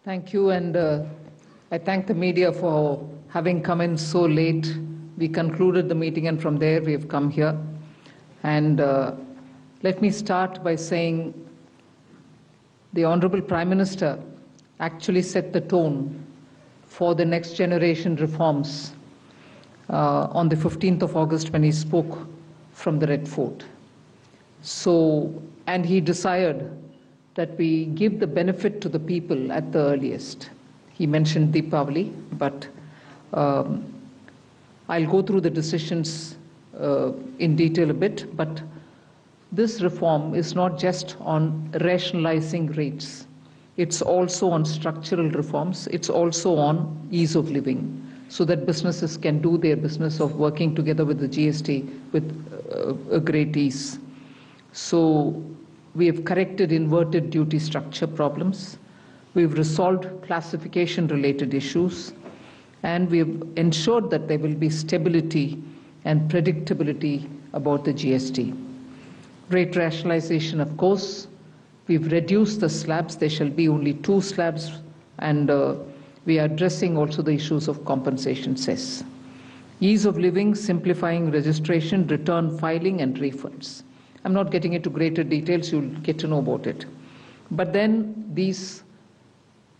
Thank you, and I thank the media for having come in so late. We concluded the meeting, and from there we have come here. And let me start by saying the Honorable Prime Minister actually set the tone for the next generation reforms on the 15th of August when he spoke from the Red Fort. And he desired that we give the benefit to the people at the earliest. He mentioned Deepavali, but I'll go through the decisions in detail a bit, but this reform is not just on rationalizing rates. It's also on structural reforms. It's also on ease of living, so that businesses can do their business of working together with the GST with a great ease. So we have corrected inverted duty structure problems. We've resolved classification-related issues, and we've ensured that there will be stability and predictability about the GST. Rate rationalization, of course. We've reduced the slabs. There shall be only 2 slabs, and we are addressing also the issues of compensation cess. Ease of living, simplifying registration, return filing, and refunds. I'm not getting into greater details. You'll get to know about it. But then these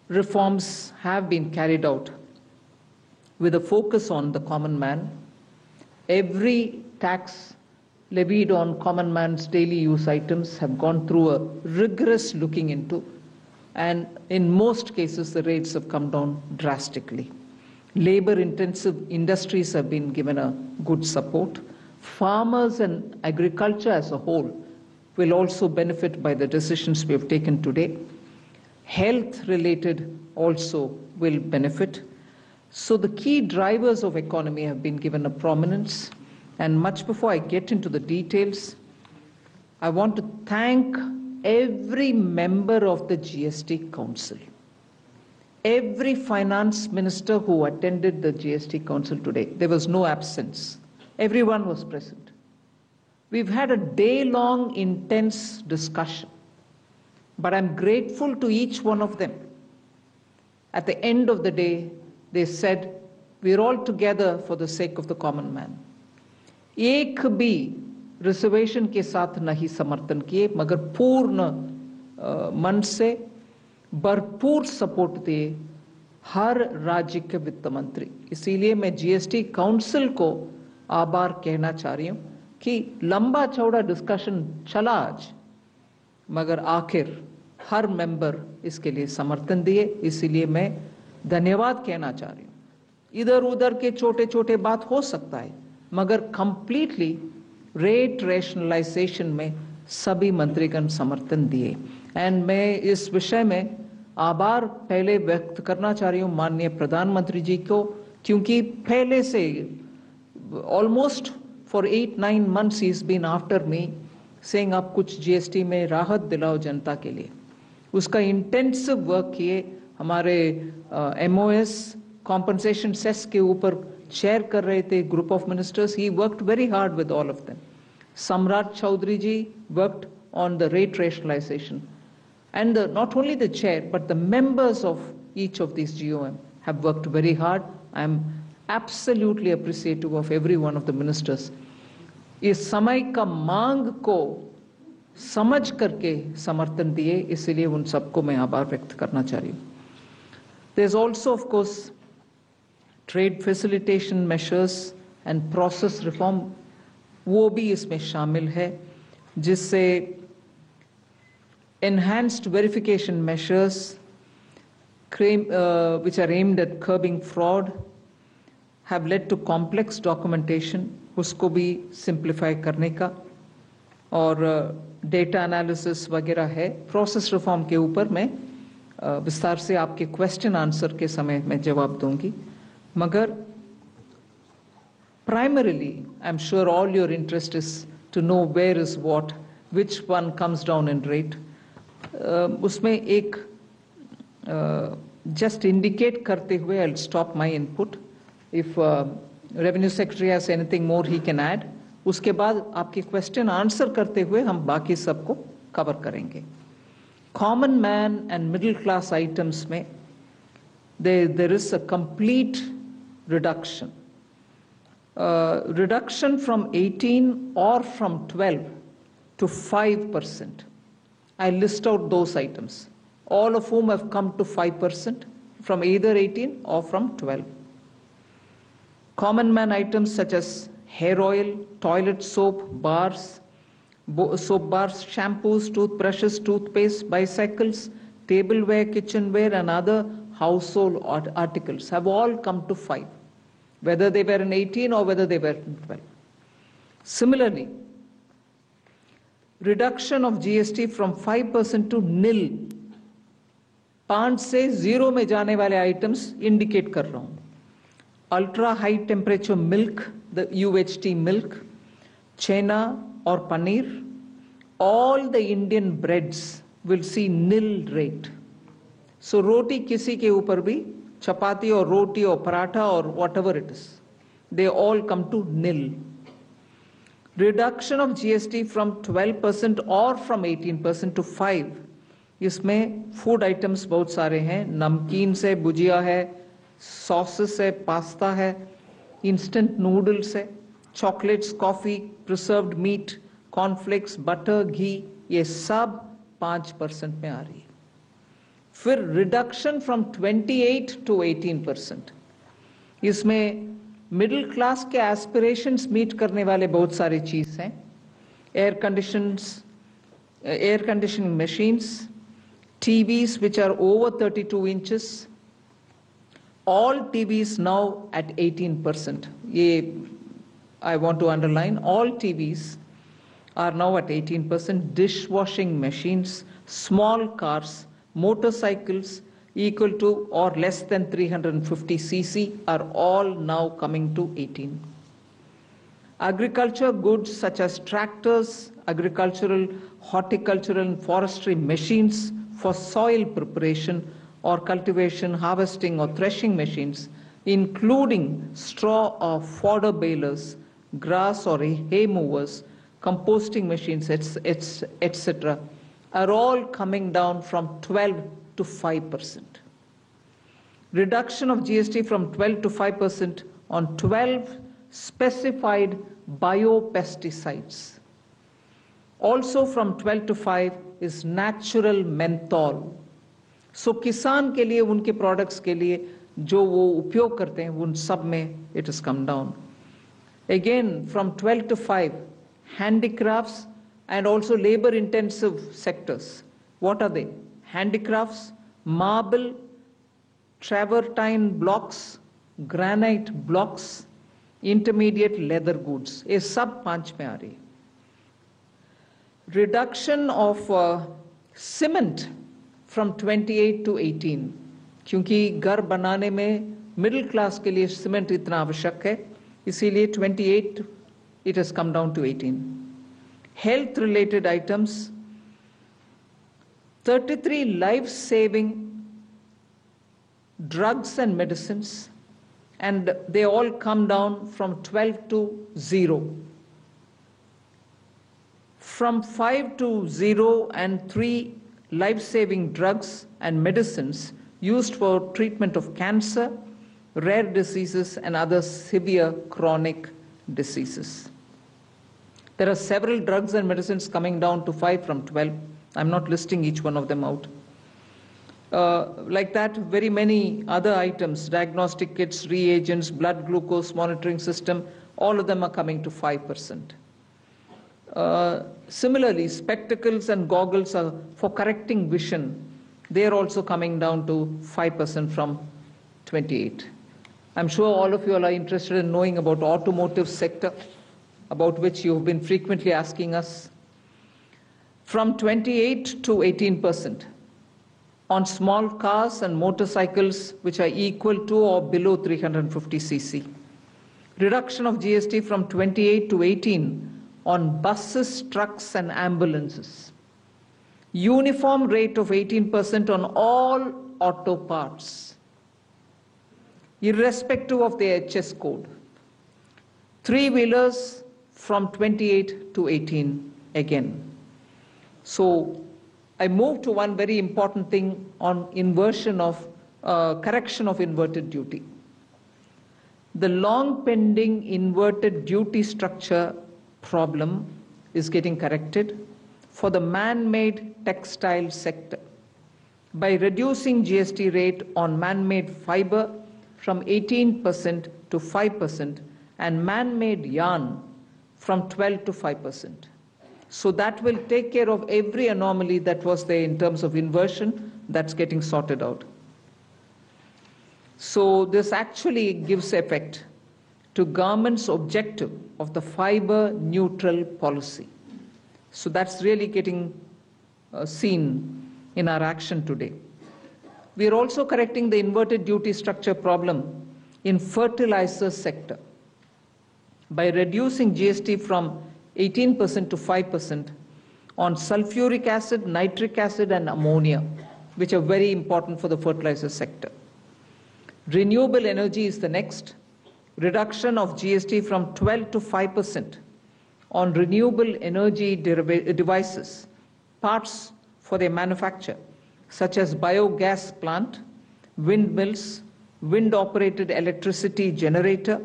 reforms have been carried out with a focus on the common man. Every tax levied on common man's daily use items have gone through a rigorous looking into, and in most cases the rates have come down drastically. Labor-intensive industries have been given a good support. Farmers and agriculture as a whole will also benefit by the decisions we have taken today. Health-related also will benefit. So the key drivers of economy have been given a prominence. And much before I get into the details, I want to thank every member of the GST Council, every finance minister who attended the GST Council today. There was no absence. Everyone was present. We've had a day-long intense discussion, but I'm grateful to each one of them. At the end of the day, they said, we're all together for the sake of the common man. एक भी reservation के साथ नहीं समर्थन किए, मगर पूर्ण मन से भरपूर सपोर्ट दिए हर राज्य के वित्त मंत्री. इसीलिए मैं जीएसटी काउंसिल को आभार कहना चाह रही हूं कि लंबा चौड़ा डिस्कशन चला आज, मगर आखिर हर मेंबर इसके लिए समर्थन दिए. इसीलिए मैं धन्यवाद कहना चाह रही हूं. इधर उधर के छोटे छोटे बात हो सकता है, मगर कंप्लीटली रेट रैशनलाइजेशन में सभी मंत्रीगण समर्थन दिए. एंड मैं इस विषय में आभार पहले व्यक्त करना चाह रही हूं माननीय प्रधानमंत्री जी को, क्योंकि पहले से almost for 8-9 months he's been after me saying आप कुछ जीएसटी में राहत दिलाओ जनता के लिए. उसका इंटेंसिव वर्क किए. हमारे MOS compensation cess के ऊपर चेयर कर रहे थे group of ministers. He worked very hard with all of them. Samrat Chaudhary ji worked on the rate rationalization, and not only the chair but the members of each of these GOM have worked very hard. I'm absolutely appreciative of every one of the ministers. इस समय का मांग को समझ करके समर्थन दिए, इसलिए उन सबको मैं आभार व्यक्त करना चाह रही हूँ. There's also, of course, trade facilitation measures and process reform, वो भी इसमें शामिल है, जिससे enhanced verification measures which are aimed at curbing fraud have led to complex documentation, उसको भी simplify करने का, और data analysis वगैरह है. Process reform के ऊपर मैं विस्तार से आपके question answer के समय में जवाब दूंगी. मगर primarily, I'm sure all your interest is to know where is what, which one comes down in rate. उसमें एक just indicate करते हुए I'll stop my input. If Revenue Secretary has anything more he can add. उसके बाद आपके question answer करते हुए हम बाकी सबको cover करेंगे. Common man and middle class items में there is a complete reduction. Reduction from 18 or from 12 to 5%. I list out those items, all of whom have come to 5% from either 18 or from 12. Common man items such as hair oil, toilet soap, bars, soap bars, shampoos, toothbrushes, toothpaste, bicycles, tableware, kitchenware, and other household articles have all come to 5, whether they were in 18 or whether they were in 12. Similarly, reduction of GST from 5% to nil. 5 से 0 में जाने वाले items indicate कर रहा हूँ. Ultra high temperature milk, the UHT milk, chena or paneer, all the Indian breads will see nil rate. So roti kisi ke upar bhi, chapati or roti or paratha or whatever it is, they all come to nil. Reduction of GST from 12% or from 18% to 5. इसमें food items बहुत सारे हैं, नमकीन से भुजिया है, sauces है, pasta है, instant noodles है, chocolates, coffee, preserved meat, cornflakes, butter, ghee, ये सब 5% में आ रही है. फिर रिडक्शन फ्रॉम 28 टू 18%. इसमें मिडिल क्लास के एस्पिरेशंस मीट करने वाले बहुत सारे चीज हैं. Air conditioning machines, TVs which are over 32 inches, all TVs now at 18%. I want to underline, all TVs are now at 18%. Dishwashing machines, small cars, motorcycles equal to or less than 350 cc are all now coming to 18. Agriculture goods such as tractors, agricultural, horticultural and forestry machines for soil preparation or cultivation, harvesting or threshing machines, including straw or fodder balers, grass or hay movers, composting machines, etc., are all coming down from 12 to 5%. Reduction of GST from 12 to 5% on 12 specified biopesticides. Also from 12 to 5 is natural menthol. So किसान के लिए, उनके products के लिए जो वो उपयोग करते हैं, उन सब में it has come down. Again, from 12 to 5, handicrafts and also labor-intensive sectors. What are they? Handicrafts, marble, travertine blocks, granite blocks, intermediate leather goods. ये सब 5 में आ रही है. Reduction of cement from 28 to 18. क्योंकि घर बनाने में middle class के लिए cement इतना आवश्यक है, इसीलिए 28 it has come down to 18. Health related items, 33 life-saving drugs and medicines, and they all come down from 12 to 0. From 5 to 0 and 3 life-saving drugs and medicines used for treatment of cancer, rare diseases, and other severe chronic diseases. There are several drugs and medicines coming down to 5 from 12. I'm not listing each one of them out. Like that, very many other items, diagnostic kits, reagents, blood glucose monitoring system, all of them are coming to 5%. Similarly, spectacles and goggles are for correcting vision. They are also coming down to 5% from 28. I'm sure all of you all are interested in knowing about automotive sector, about which you have been frequently asking us. From 28 to 18% on small cars and motorcycles which are equal to or below 350 cc. Reduction of GST from 28 to 18 on buses, trucks and ambulances. Uniform rate of 18% on all auto parts, irrespective of the HS code. Three-wheelers from 28 to 18 again. So I move to one very important thing on inversion of correction of inverted duty. The long pending inverted duty structure problem is getting corrected for the man-made textile sector by reducing GST rate on man-made fiber from 18% to 5% and man-made yarn from 12 to 5%. So that will take care of every anomaly that was there in terms of inversion. That's getting sorted out. So this actually gives effect to government's objective of the fiber neutral policy. So that's really getting seen in our action today. We are also correcting the inverted duty structure problem in fertilizer sector by reducing GST from 18% to 5% on sulfuric acid, nitric acid, and ammonia, which are very important for the fertilizer sector. Renewable energy is the next. Reduction of GST from 12 to 5% on renewable energy devices, parts for their manufacture, such as biogas plant, windmills, wind-operated electricity generator,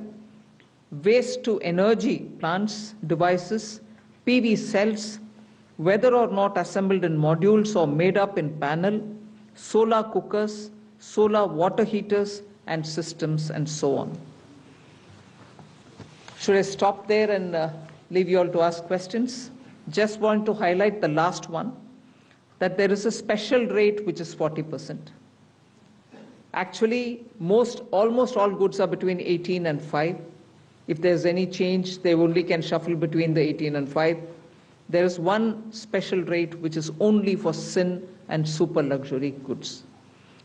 waste-to-energy plants, devices, PV cells, whether or not assembled in modules or made up in panel, solar cookers, solar water heaters, and systems, and so on. Should I stop there and leave you all to ask questions? Just want to highlight the last one, that there is a special rate which is 40%. Actually, almost all goods are between 18 and 5. If there's any change, they only can shuffle between the 18 and 5. There is one special rate which is only for sin and super luxury goods.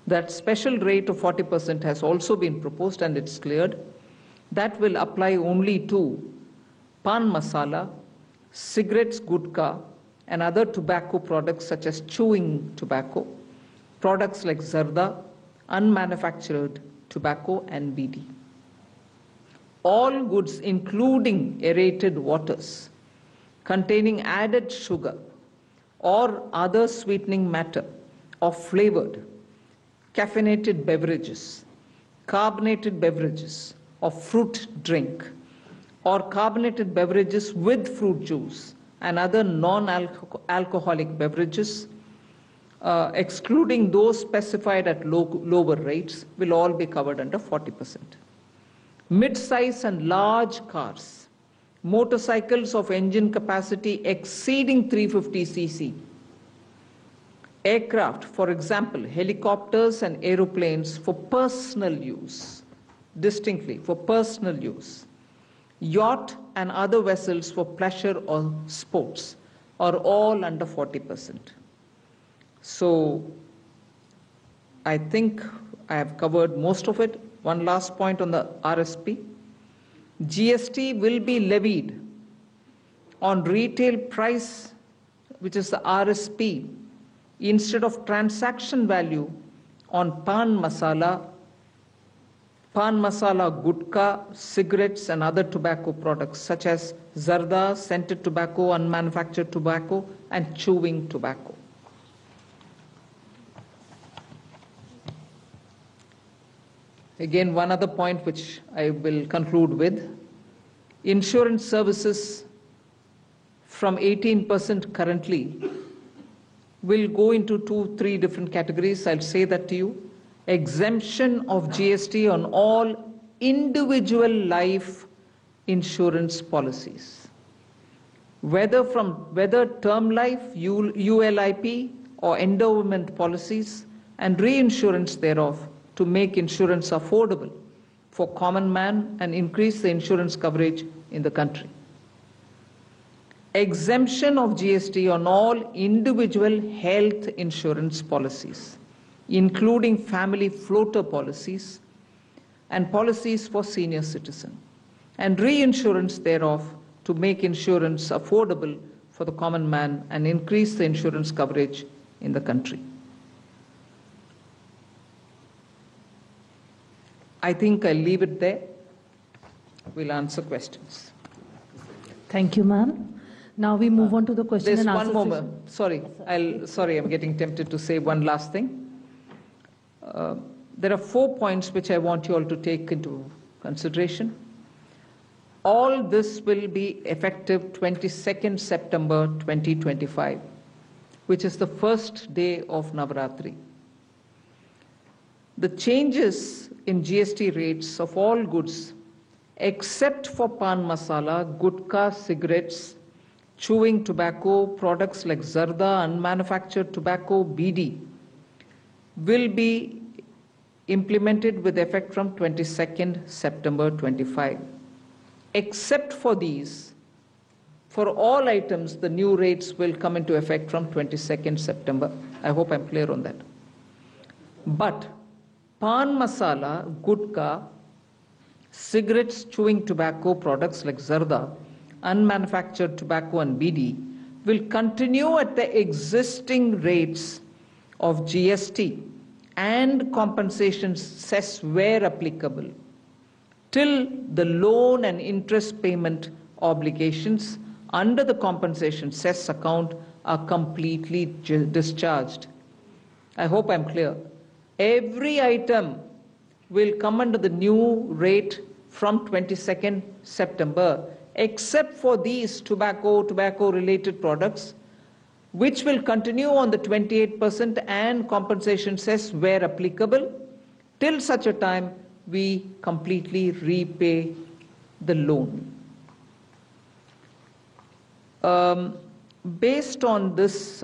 That special rate of 40% has also been proposed and it's cleared. That will apply only to pan masala, cigarettes, gutka, and other tobacco products such as chewing tobacco, products like zarda, unmanufactured tobacco, and BD. All goods, including aerated waters, containing added sugar or other sweetening matter or flavored, caffeinated beverages, carbonated beverages, or fruit drink, or carbonated beverages with fruit juice and other non-alcoholic beverages, excluding those specified at lower rates, will all be covered under 40%. Mid-size and large cars, motorcycles of engine capacity exceeding 350 cc, aircraft, for example, helicopters and aeroplanes for personal use, distinctly for personal use, yacht and other vessels for pleasure or sports are all under 40%. So I think I have covered most of it. One last point on the RSP. GST will be levied on retail price, which is the RSP, instead of transaction value on pan masala, gutka, cigarettes, and other tobacco products such as zarda, scented tobacco, unmanufactured tobacco, and chewing tobacco. Again, one other point which I will conclude with. Insurance services from 18% currently will go into 2-3 different categories. I'll say that to you. Exemption of GST on all individual life insurance policies, whether term life, ULIP, or endowment policies, and reinsurance thereof, to make insurance affordable for common man and increase the insurance coverage in the country. Exemption of GST on all individual health insurance policies, including family floater policies and policies for senior citizens, and reinsurance thereof to make insurance affordable for the common man and increase the insurance coverage in the country. I think I'll leave it there. We'll answer questions. Thank you, ma'am. Now we move on to the question and answer one more. Sorry, I'm getting tempted to say one last thing. there are 4 points which I want you all to take into consideration. All this will be effective 22nd September 2025, which is the first day of Navaratri. The changes in GST rates of all goods, except for pan masala, gutka, cigarettes, chewing tobacco, products like zarda, unmanufactured tobacco, BD, will be implemented with effect from 22nd September 25. Except for these, for all items, the new rates will come into effect from 22nd September. I hope I'm clear on that. But pan masala, gutka, cigarettes, chewing tobacco, products like zarda, unmanufactured tobacco and BD will continue at the existing rates of GST and compensation cess where applicable, till the loan and interest payment obligations under the compensation cess account are completely discharged. I hope I'm clear. Every item will come under the new rate from 22nd September, except for these tobacco-related products, which will continue on the 28% and compensation cess where applicable, till such a time we completely repay the loan. Based on this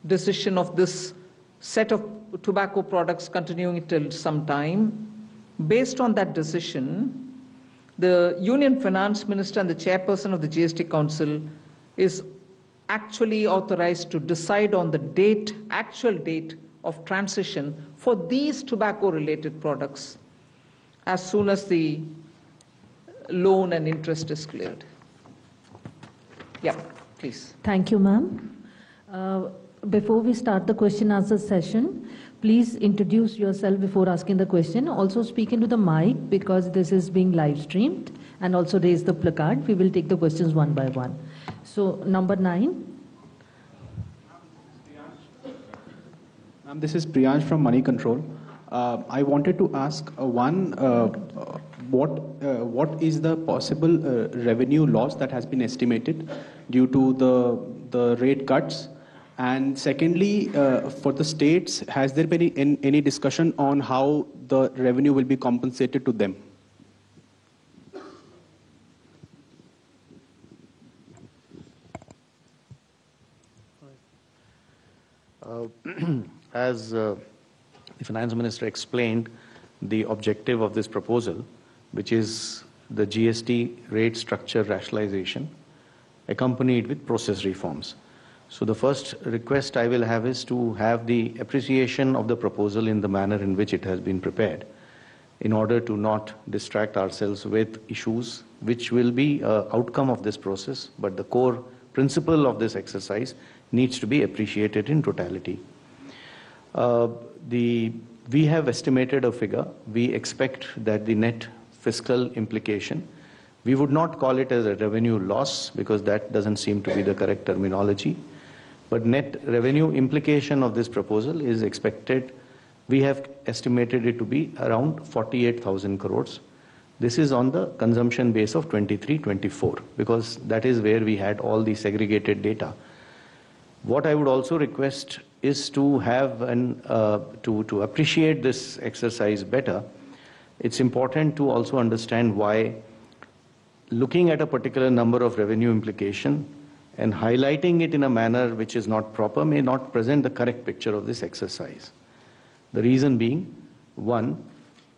decision of this set of tobacco products continuing till some time, based on that decision, the Union Finance Minister and the Chairperson of the GST Council is actually authorized to decide on the date, actual date of transition for these tobacco-related products as soon as the loan and interest is cleared. Yeah, please. Thank you, ma'am. Before we start the question answer session, please introduce yourself before asking the question. Also speak into the mic because this is being live streamed, and also raise the placard. We will take the questions one by one. So, number 9. This is Priyansh from Money Control. I wanted to ask what is the possible revenue loss that has been estimated due to the rate cuts? And secondly, for the states, has there been any discussion on how the revenue will be compensated to them? As the Finance Minister explained, the objective of this proposal, which is the GST rate structure rationalization, accompanied with process reforms. So the first request I will have is to have the appreciation of the proposal in the manner in which it has been prepared, in order to not distract ourselves with issues which will be an outcome of this process, but the core principle of this exercise needs to be appreciated in totality. We have estimated a figure. We expect that the net fiscal implication, we would not call it as a revenue loss because that doesn't seem to be the correct terminology, but net revenue implication of this proposal is expected, we have estimated it to be around 48,000 crores. This is on the consumption base of 23-24 because that is where we had all the segregated data. What I would also request is to have to appreciate this exercise better. It's important to also understand why looking at a particular number of revenue implication and highlighting it in a manner which is not proper may not present the correct picture of this exercise. The reason being, one,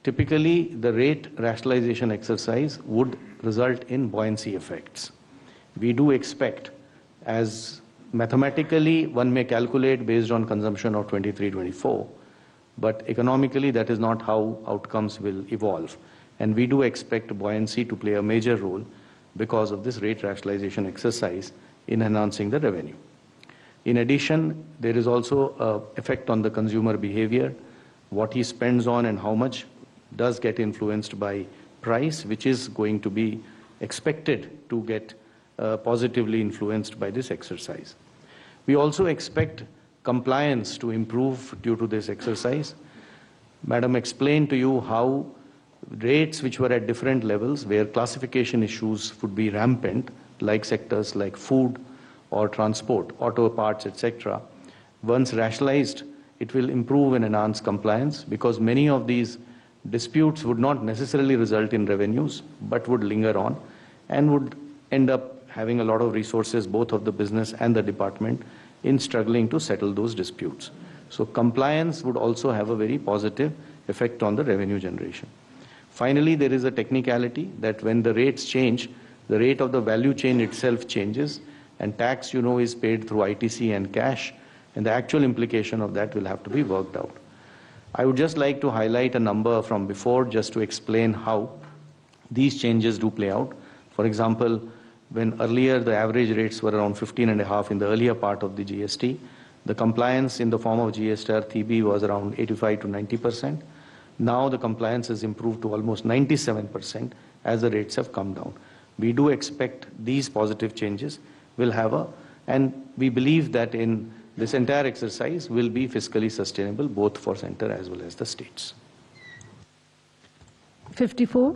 typically the rate rationalization exercise would result in buoyancy effects. We do expect, as mathematically one may calculate based on consumption of 23-24, but economically that is not how outcomes will evolve. And we do expect buoyancy to play a major role because of this rate rationalization exercise in enhancing the revenue. In addition, there is also an effect on the consumer behavior. What he spends on and how much does get influenced by price, which is going to be expected to get positively influenced by this exercise. We also expect compliance to improve due to this exercise. Madam explained to you how rates which were at different levels, where classification issues would be rampant, like sectors like food or transport, auto parts, etc. Once rationalized, it will improve and enhance compliance, because many of these disputes would not necessarily result in revenues, but would linger on and would end up having a lot of resources, both of the business and the department, in struggling to settle those disputes. So compliance would also have a very positive effect on the revenue generation. Finally, there is a technicality that when the rates change, the rate of the value chain itself changes, and tax, is paid through ITC and cash, and the actual implication of that will have to be worked out. I would just like to highlight a number from before just to explain how these changes do play out. For example, when earlier the average rates were around 15.5 in the earlier part of the GST, the compliance in the form of GSTR TB was around 85 to 90%. Now the compliance has improved to almost 97% as the rates have come down. We do expect these positive changes will have and we believe that in this entire exercise will be fiscally sustainable both for center as well as the states. 54.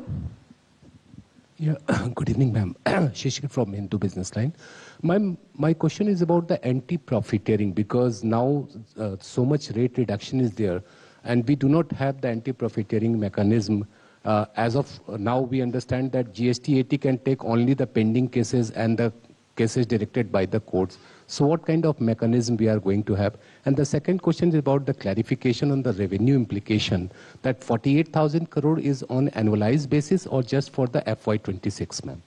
Yeah, good evening, ma'am. Shishir from Hindu Business Line. My question is about the anti-profiteering, because now so much rate reduction is there, and we do not have the anti-profiteering mechanism. As of now, we understand that GST 80 can take only the pending cases and the cases directed by the courts. So what kind of mechanism we are going to have? And the second question is about the clarification on the revenue implication, that 48,000 crore is on annualized basis or just for the FY26, ma'am?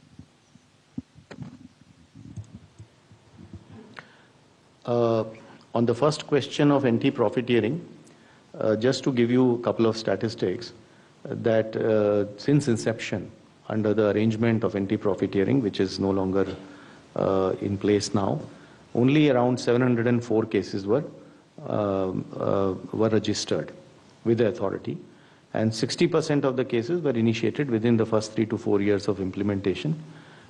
On the first question of anti-profiteering, just to give you a couple of statistics, that since inception, under the arrangement of anti-profiteering, which is no longer in place now, only around 704 cases were registered with the authority, and 60% of the cases were initiated within the first 3 to 4 years of implementation,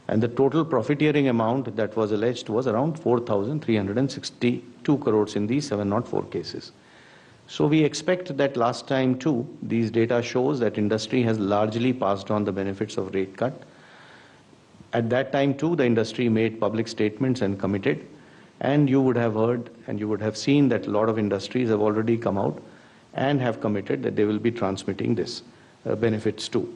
and the total profiteering amount that was alleged was around 4,362 crores in these 704 cases. So we expect that last time too, these data shows that industry has largely passed on the benefits of rate cut. At that time too, the industry made public statements and committed, and you would have heard and you would have seen that a lot of industries have already come out and have committed that they will be transmitting this benefits too.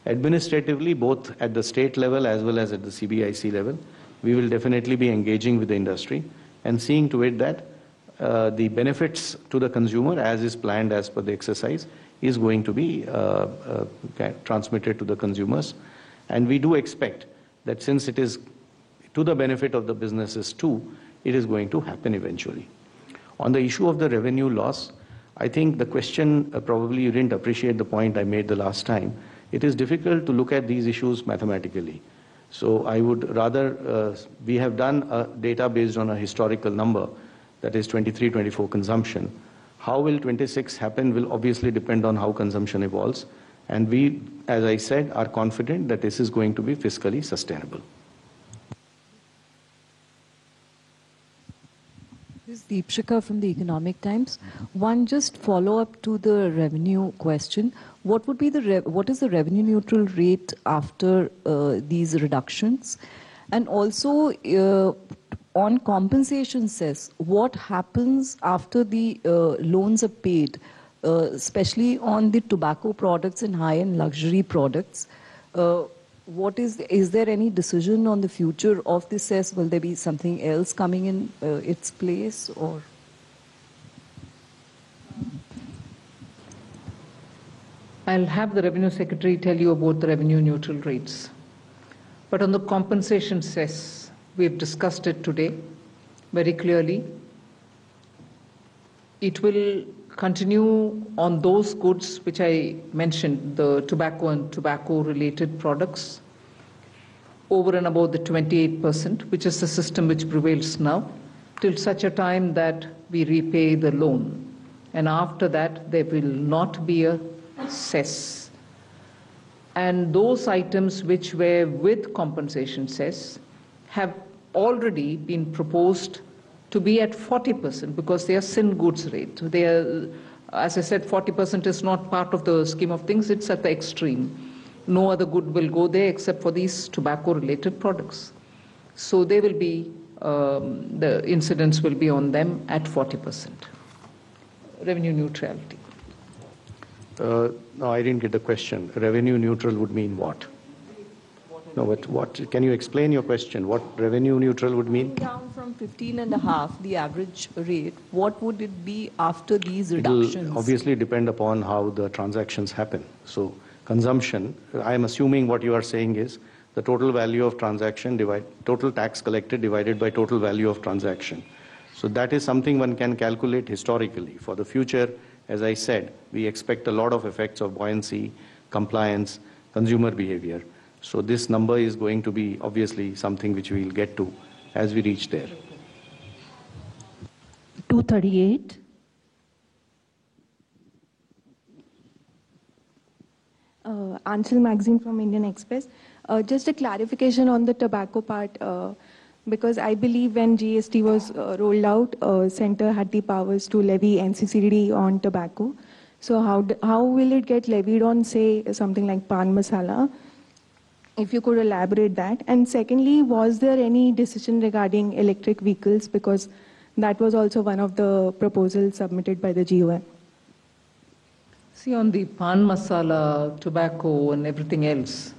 Administratively, both at the state level as well as at the CBIC level, we will definitely be engaging with the industry and seeing to it that the benefits to the consumer, as is planned as per the exercise, is going to be transmitted to the consumers. And we do expect that since it is to the benefit of the businesses too, it is going to happen eventually. On the issue of the revenue loss, I think the question, probably you didn't appreciate the point I made the last time. It is difficult to look at these issues mathematically. So I would rather, we have done a data based on a historical number, that is 23-24 consumption. How will 26 happen will obviously depend on how consumption evolves. And we, as I said, are confident that this is going to be fiscally sustainable. This is Deepshika from the Economic Times. One just follow-up to the revenue question. What would be what is the revenue neutral rate after these reductions? And also, on compensation cess, what happens after the loans are paid, especially on the tobacco products and high-end luxury products? Is there any decision on the future of the cess? Will there be something else coming in its place, or? I'll have the Revenue Secretary tell you about the revenue neutral rates. But on the compensation cess, we've discussed it today very clearly. It will continue on those goods which I mentioned, the tobacco and tobacco-related products, over and above the 28%, which is the system which prevails now, till such a time that we repay the loan. And after that, there will not be a cess. And those items which were with compensation cess have already been proposed to be at 40% because they are sin goods rate. They are As I said, 40% is not part of the scheme of things, it's at the extreme. No other good will go there except for these tobacco-related products. So they will be, the incidence will be on them at 40%. Revenue neutrality. No, I didn't get the question. Revenue neutral would mean what? No, but what? Can you explain your question? What revenue neutral would mean? Down from 15.5, the average rate, what would it be after these It reductions? will obviously depend upon how the transactions happen. So consumption, I am assuming what you are saying is the total value of transaction total tax collected divided by total value of transaction. So that is something one can calculate historically. For the future, as I said, we expect a lot of effects of buoyancy, compliance, consumer behavior. So this number is going to be obviously something which we will get to as we reach there. 238. Anshul Magazine from Indian Express. Just a clarification on the tobacco part, because I believe when GST was rolled out, Centre had the powers to levy NCCD on tobacco. So how will it get levied on, say, something like pan masala? If you could elaborate that. And secondly, was there any decision regarding electric vehicles? Because that was also one of the proposals submitted by the GOM. See, on the pan masala, tobacco and everything else,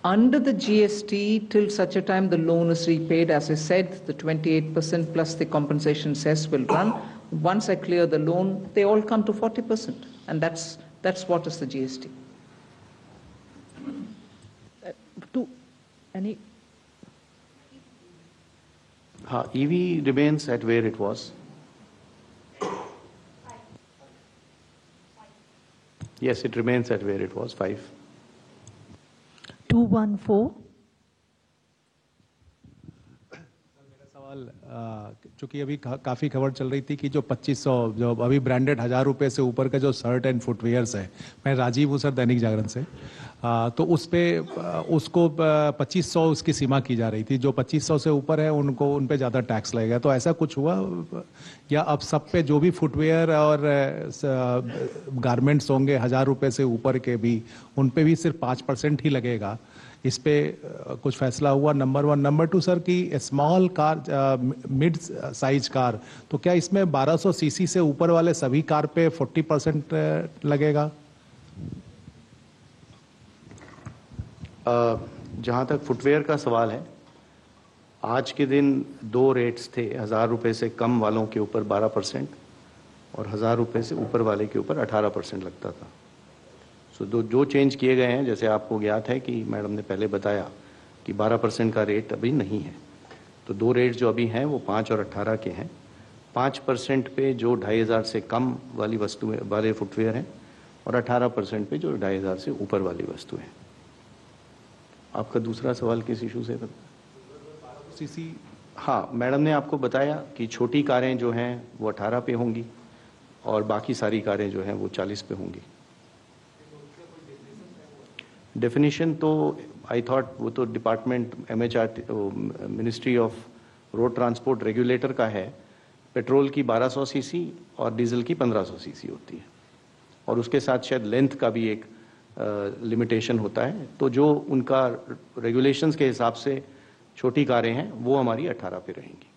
under the GST, till such a time the loan is repaid, as I said, the 28% plus the compensation cess will run. Once I clear the loan, they all come to 40%. And that's what is the GST. Any? EV remains at where it was. Yes, it remains at where it was, 5. 214. चूंकि अभी काफ़ी खबर चल रही थी कि जो 2500 जो अभी ब्रांडेड 1000 रुपये से ऊपर का जो शर्ट एंड फुटवेयर्स है, मैं राजीव हूँ सर दैनिक जागरण से, तो उस पे उसको 2500 उसकी सीमा की जा रही थी, जो 2500 से ऊपर है उनको उन पे ज़्यादा टैक्स लगेगा, तो ऐसा कुछ हुआ या अब सब पे जो भी फुटवेयर और गारमेंट्स होंगे 1000 रुपये से ऊपर के भी उन पे भी सिर्फ 5% ही लगेगा? इस पे कुछ फैसला हुआ? नंबर 1। नंबर 2 सर कि small car, mid size car, तो क्या इसमें 1200 सीसी से ऊपर वाले सभी कार पे 40% लगेगा? जहाँ तक फुटवेयर का सवाल है, आज के दिन 2 रेट्स थे। 1000 रुपये से कम वालों के ऊपर 12% और 1000 रुपये से ऊपर वाले के ऊपर 18% लगता था। तो जो चेंज किए गए हैं, जैसे आपको ज्ञात है कि मैडम ने पहले बताया कि 12% का रेट अभी नहीं है, तो 2 रेट जो अभी हैं वो 5 और 18 के हैं। 5% पे जो 2500 से कम वाली वस्तुएं वाले फुटवेयर हैं और 18% पे जो 2500 से ऊपर वाली वस्तुएं हैं। आपका दूसरा सवाल किस इशू से था? सीसी। हाँ, मैडम ने आपको बताया कि छोटी कारें जो हैं वो 18 पे होंगी और बाकी सारी कारें जो हैं वो 40 पे होंगी। डेफिनेशन तो आई थॉट वो तो department ministry of road transport regulator का है। पेट्रोल की 1200 सीसी और डीजल की 1500 सीसी होती है और उसके साथ शायद लेंथ का भी एक लिमिटेशन होता है। तो जो उनका रेगुलेशंस के हिसाब से छोटी कारें हैं वो हमारी 18 पे रहेंगी।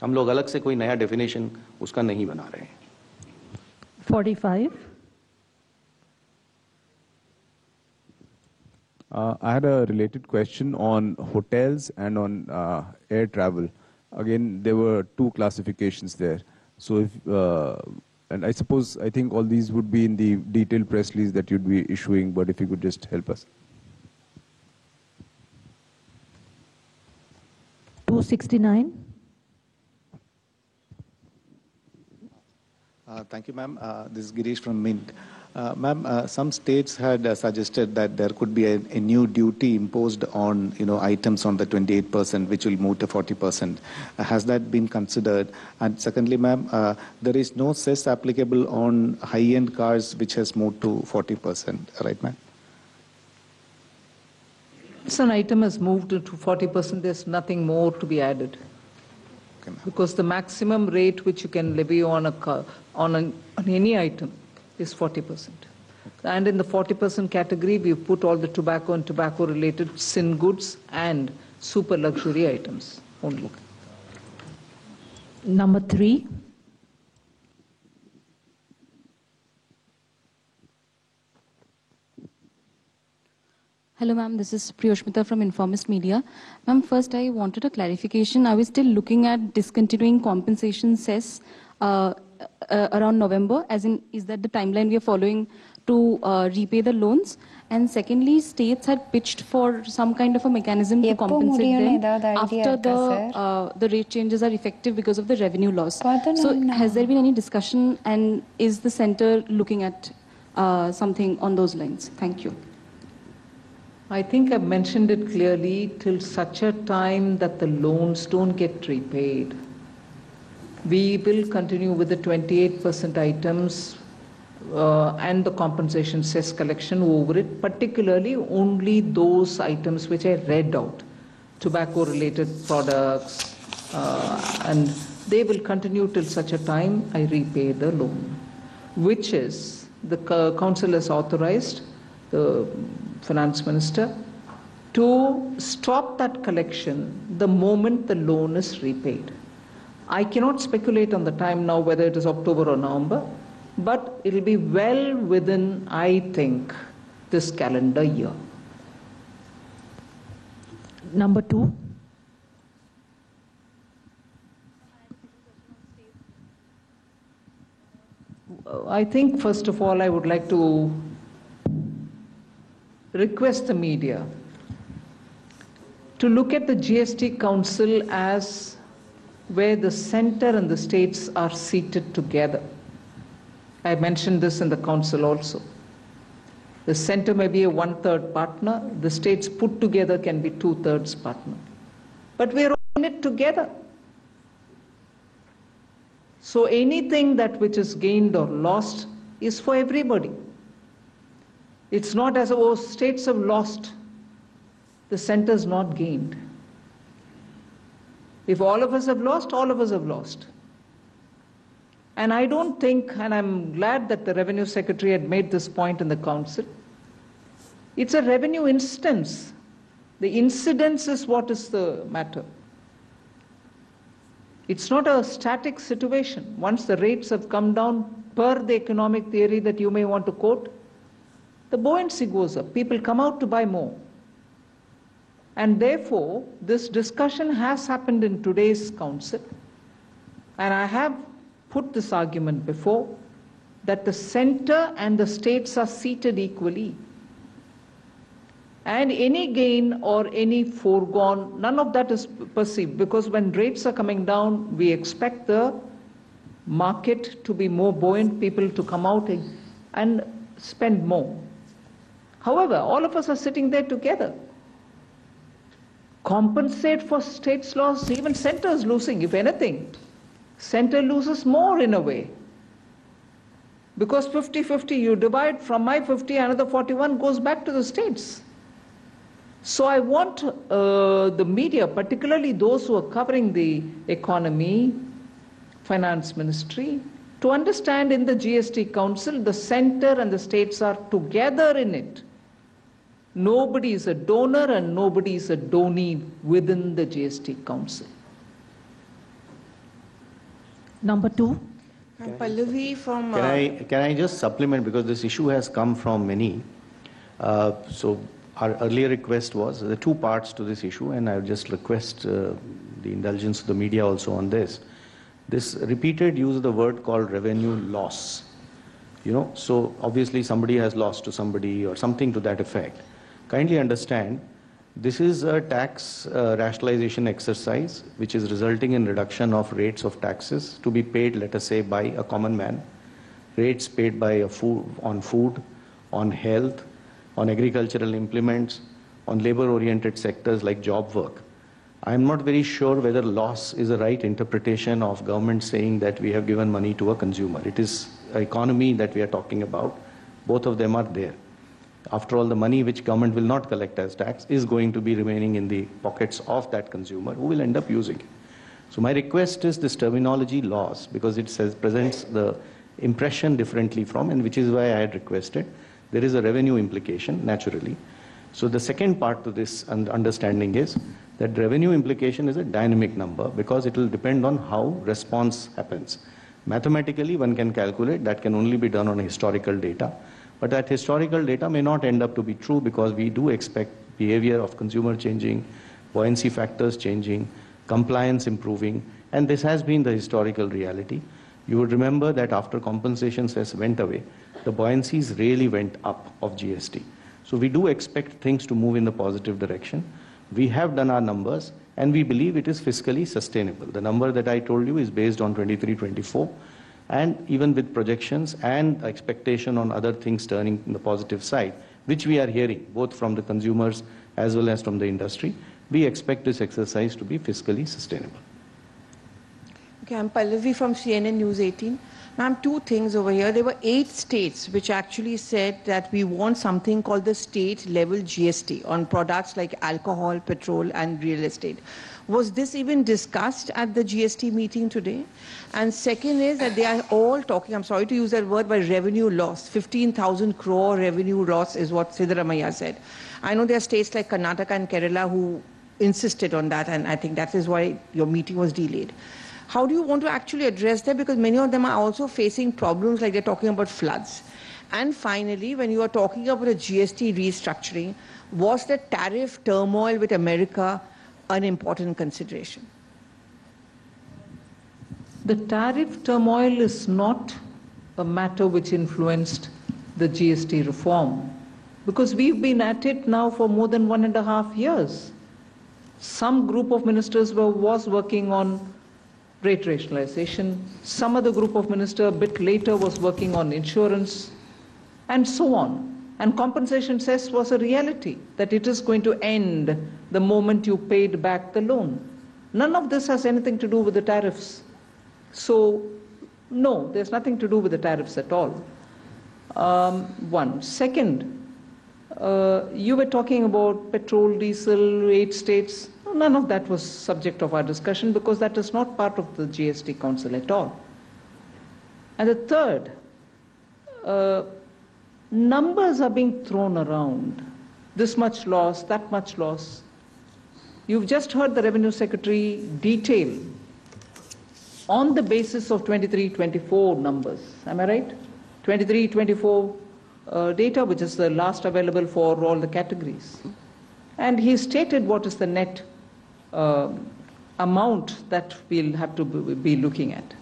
हम लोग अलग से कोई नया डेफिनेशन उसका नहीं बना रहे हैं। 45. I had a related question on hotels and on air travel. Again, there were 2 classifications there. So if, and I suppose, I think all these would be in the detailed press release that you'd be issuing, but if you could just help us. 269. Thank you, ma'am. This is Girish from Mint. Ma'am, some states had suggested that there could be a new duty imposed on, items on the 28%, which will move to 40%. Has that been considered? And secondly, ma'am, there is no cess applicable on high-end cars, which has moved to 40%, right, ma'am? If an item has moved to 40%, there's nothing more to be added. Okay, ma'am. Because the maximum rate which you can levy on on any item is 40%. And in the 40% category, we've put all the tobacco and tobacco-related sin goods and super luxury items only. Number 3. Hello, ma'am. This is Priyoshmita from Informist Media. Ma'am, first I wanted a clarification. Are we still looking at discontinuing compensation cess around November? As in, is that the timeline we are following to repay the loans? And secondly, states had pitched for some kind of a mechanism to compensate them after the rate changes are effective because of the revenue loss. So has there been any discussion, and is the center looking at something on those lines? Thank you. I think I've mentioned it clearly, till such a time that the loans don't get repaid. We will continue with the 28% items and the compensation cess collection over it, particularly only those items which I read out, tobacco-related products, and they will continue till such a time I repay the loan, which is the council has authorized the finance minister to stop that collection the moment the loan is repaid. I cannot speculate on the time now whether it is October or November, but it will be well within, I think, this calendar year. Number 2. I think, first of all, I would like to request the media to look at the GST Council as where the center and the states are seated together. I mentioned this in the council also. The center may be a 1/3 partner, the states put together can be 2/3 partner. But we're all in it together. So anything that which is gained or lost is for everybody. It's not as though states have lost, the center's not gained. If all of us have lost, all of us have lost. And I don't think, and I'm glad that the Revenue Secretary had made this point in the council, it's a revenue instance. The incidence is what is the matter. It's not a static situation. Once the rates have come down per the economic theory that you may want to quote, the buoyancy goes up. People come out to buy more. And therefore, this discussion has happened in today's council. And I have put this argument before, that the center and the states are seated equally. And any gain or any foregone, none of that is perceived, because when rates are coming down, we expect the market to be more buoyant, people to come out and spend more. However, all of us are sitting there together. Compensate for states' loss, even center is losing, if anything. Center loses more in a way. Because 50-50, you divide from my 50, another 41 goes back to the states. So I want the media, particularly those who are covering the economy, finance ministry, to understand in the GST Council, the center and the states are together in it. Nobody is a donor and nobody is a donee within the GST Council. Number 2. Pallavi from... Can I just supplement, because this issue has come from many. So our earlier request was, there are two parts to this issue, and I would just request the indulgence of the media also on this. This repeated use of the word called revenue loss. You know, so obviously somebody has lost to somebody or something to that effect. Kindly understand, this is a tax rationalization exercise which is resulting in reduction of rates of taxes to be paid, let us say, by a common man. Rates paid by on food, on health, on agricultural implements, on labor-oriented sectors like job work. I am not very sure whether loss is the right interpretation of government saying that we have given money to a consumer. It is an economy that we are talking about. Both of them are there. After all, the money which government will not collect as tax is going to be remaining in the pockets of that consumer who will end up using it. So my request is this terminology loss, because it says presents the impression differently from, and which is why I had requested. There is a revenue implication, naturally. So the second part to this understanding is that revenue implication is a dynamic number, because it will depend on how response happens. Mathematically, one can calculate, that can only be done on historical data. But that historical data may not end up to be true, because we do expect behavior of consumer changing, buoyancy factors changing, compliance improving, and this has been the historical reality. You would remember that after compensation cess went away, the buoyancies really went up of GST. So we do expect things to move in the positive direction. We have done our numbers, and we believe it is fiscally sustainable. The number that I told you is based on 23-24, and even with projections and expectation on other things turning in the positive side, which we are hearing both from the consumers as well as from the industry, we expect this exercise to be fiscally sustainable. Okay, I'm Pallavi from CNN News 18. Ma'am, two things over here. There were 8 states which actually said that we want something called the state level GST on products like alcohol, petrol, and real estate. Was this even discussed at the GST meeting today? And second is that they are all talking, I'm sorry to use that word, but revenue loss. 15,000 crore revenue loss is what Siddaramaiah said. I know there are states like Karnataka and Kerala who insisted on that, and I think that is why your meeting was delayed. How do you want to actually address that? Because many of them are also facing problems, like they're talking about floods. And finally, when you are talking about a GST restructuring, was the tariff turmoil with America an important consideration? The tariff turmoil is not a matter which influenced the GST reform, because we've been at it now for more than 1.5 years. Some group of ministers was working on rate rationalization. Some other group of ministers a bit later was working on insurance, and so on. And compensation cess was a reality, that it is going to end the moment you paid back the loan. None of this has anything to do with the tariffs. So, no, there's nothing to do with the tariffs at all. One. Second, you were talking about petrol, diesel, 8 states. None of that was subject of our discussion, because that is not part of the GST Council at all. And the third, numbers are being thrown around. This much loss, that much loss. You've just heard the Revenue Secretary detail on the basis of 23-24 numbers. Am I right? 23-24 data, which is the last available for all the categories. And he stated what is the net amount that we'll have to be looking at.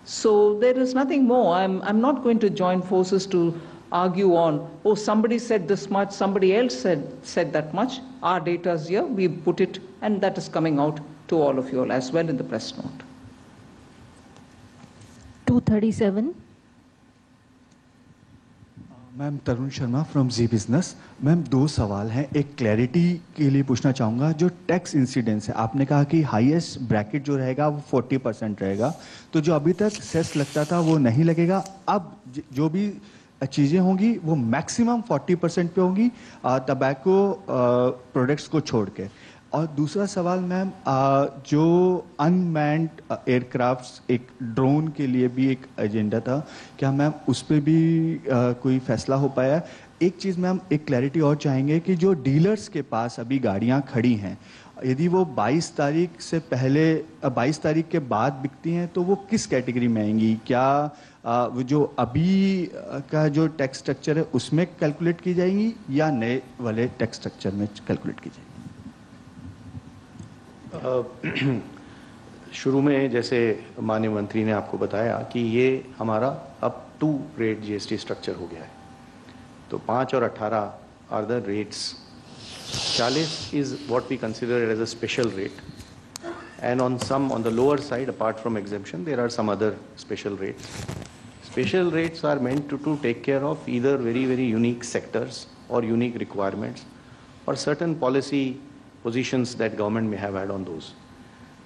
So there is nothing more. I'm not going to join forces to argue on, oh, somebody said this much, somebody else said that much. Our data is here, we put it, and that is coming out to all of you all as well in the press note. 237. Ma'am Tarun Sharma from Zee Business. Ma'am 2 सवाल हैं, एक clarity के लिए पूछना चाहूँगा। जो tax incidence है, आपने कहा कि हाईएस्ट ब्रैकेट जो रहेगा वो 40% रहेगा, तो जो अभी तक सेस लगता था वो नहीं लगेगा। अब जो भी चीज़ें होंगी वो मैक्सिमम 40% पे होंगी टबैको प्रोडक्ट्स को छोड़ के। और दूसरा सवाल मैम, जो अनमैन्ड एयरक्राफ्ट्स, एक ड्रोन के लिए भी एक एजेंडा था, क्या मैम उस पर भी कोई फैसला हो पाया? एक चीज़ मैम, एक क्लैरिटी और चाहेंगे कि जो डीलर्स के पास अभी गाड़ियां खड़ी हैं, यदि वो 22 तारीख से पहले 22 तारीख के बाद बिकती हैं तो वो किस कैटेगरी में आएंगी? क्या वो जो अभी का जो टैक्स स्ट्रक्चर है उसमें कैलकुलेट की जाएंगी या नए वाले टैक्स स्ट्रक्चर में कैलकुलेट की जाएंगी? शुरू में जैसे माननीय मंत्री ने आपको बताया कि ये हमारा अब 2 रेट जीएसटी स्ट्रक्चर हो गया है, तो 5 और 18 are the rates. 40 is what we consider as a special rate, and on the lower side, apart from exemption, there are some other special rates. Special rates are meant to take care of either very, very unique sectors or unique requirements or certain policy positions that government may have had on those.